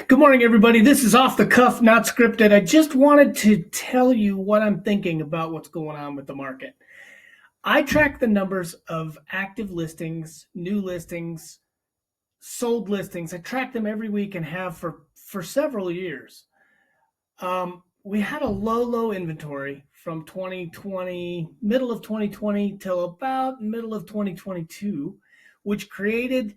Good morning, everybody. This is Off the Cuff, not scripted. I just wanted to tell you what I'm thinking about what's going on with the market. I track the numbers of active listings, new listings, sold listings. I track them every week and have for several years. We had a low inventory from 2020, middle of 2020 till about middle of 2022, which created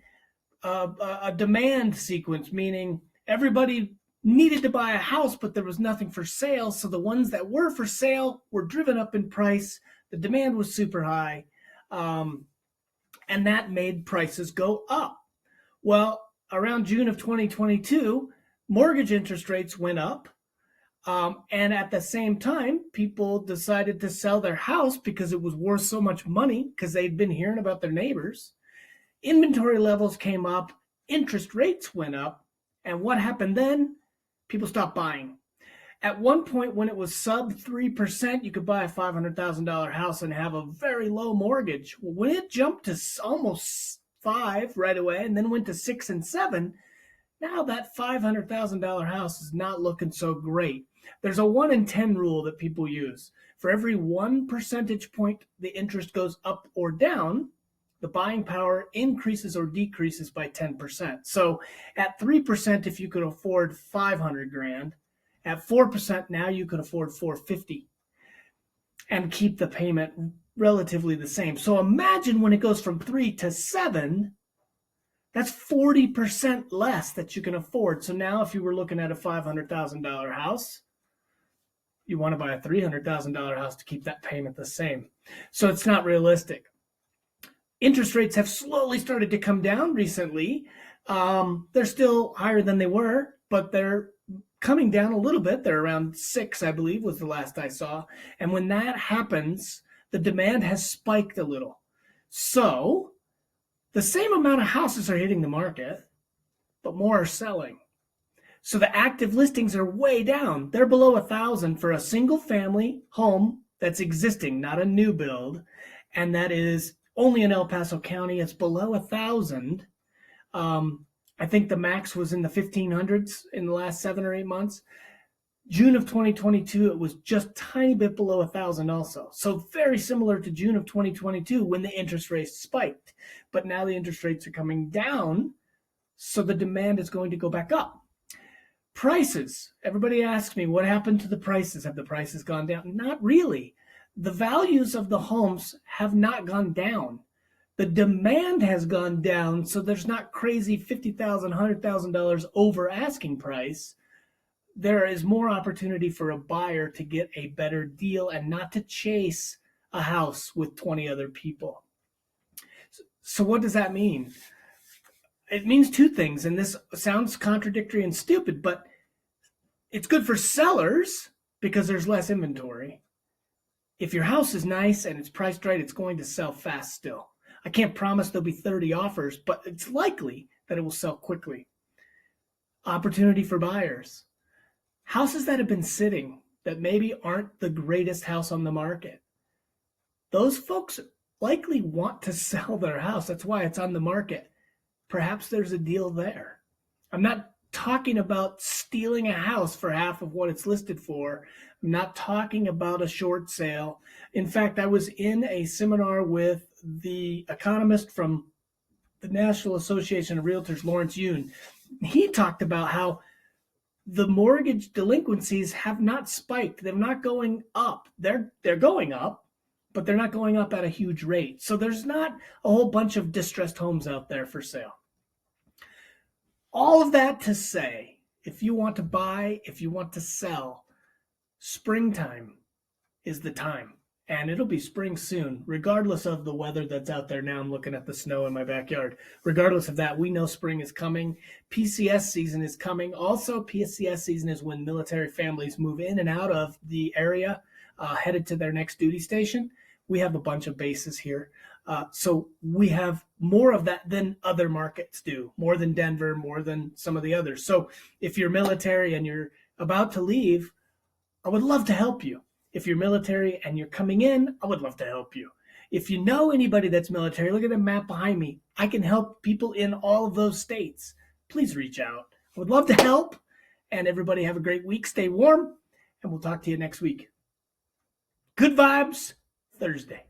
a demand sequence, meaning everybody needed to buy a house, but there was nothing for sale. So the ones that were for sale were driven up in price. The demand was super high, and that made prices go up. Well, around June of 2022, mortgage interest rates went up. And at the same time, people decided to sell their house because it was worth so much money because they'd been hearing about their neighbors. Inventory levels came up, interest rates went up, and what happened then? People stopped buying. At one point, when it was sub 3%, you could buy a $500,000 house and have a very low mortgage. Well, when it jumped to almost 5 right away and then went to 6 and 7, now that $500,000 house is not looking so great. There's a 1 in 10 rule that people use. For every 1 percentage point the interest goes up or down, the buying power increases or decreases by 10%. So at 3%, if you could afford 500 grand, at 4% now you could afford 450 and keep the payment relatively the same. So imagine when it goes from 3 to 7, that's 40% less that you can afford. So now if you were looking at a $500,000 house, you want to buy a $300,000 house to keep that payment the same. So it's not realistic. Interest rates have slowly started to come down recently. They're still higher than they were, but they're coming down a little bit. They're around 6, I believe, was the last I saw. And when that happens, the demand has spiked a little. So the same amount of houses are hitting the market, but more are selling. So the active listings are way down. They're below 1,000 for a single family home that's existing, not a new build. And that is only in El Paso County. It's below 1,000. I think the max was in the 1,500s in the last 7 or 8 months. June of 2022, it was just a tiny bit below 1,000 also. So very similar to June of 2022 when the interest rates spiked. But now the interest rates are coming down, so the demand is going to go back up. Prices. Everybody asks me, what happened to the prices? Have the prices gone down? Not really. The values of the homes have not gone down. The demand has gone down, so there's not crazy $50,000, $100,000 over asking price. There is more opportunity for a buyer to get a better deal and not to chase a house with 20 other people. So what does that mean? It means 2 things, and this sounds contradictory and stupid, but it's good for sellers because there's less inventory. If your house is nice and it's priced right, it's going to sell fast still. I can't promise there'll be 30 offers, but it's likely that it will sell quickly. Opportunity for buyers. Houses that have been sitting that maybe aren't the greatest house on the market. Those folks likely want to sell their house. That's why it's on the market. Perhaps there's a deal there. I'm not talking about stealing a house for half of what it's listed for. I'm not talking about a short sale. In fact, I was in a seminar with the economist from the National Association of Realtors, Lawrence Yun. He talked about how the mortgage delinquencies have not spiked. They're not going up. They're going up, but they're not going up at a huge rate. So there's not a whole bunch of distressed homes out there for sale. All of that to say, if you want to buy, if you want to sell, springtime is the time. And it'll be spring soon, regardless of the weather that's out there now. I'm looking at the snow in my backyard. Regardless of that, we know spring is coming. PCS season is coming. Also, PCS season is when military families move in and out of the area, headed to their next duty station. We have a bunch of bases here. So we have more of that than other markets do, more than Denver, more than some of the others. So if you're military and you're about to leave, I would love to help you. If you're military and you're coming in, I would love to help you. If you know anybody that's military, look at the map behind me. I can help people in all of those states. Please reach out. I would love to help. And everybody have a great week. Stay warm, and we'll talk to you next week. Good vibes Thursday.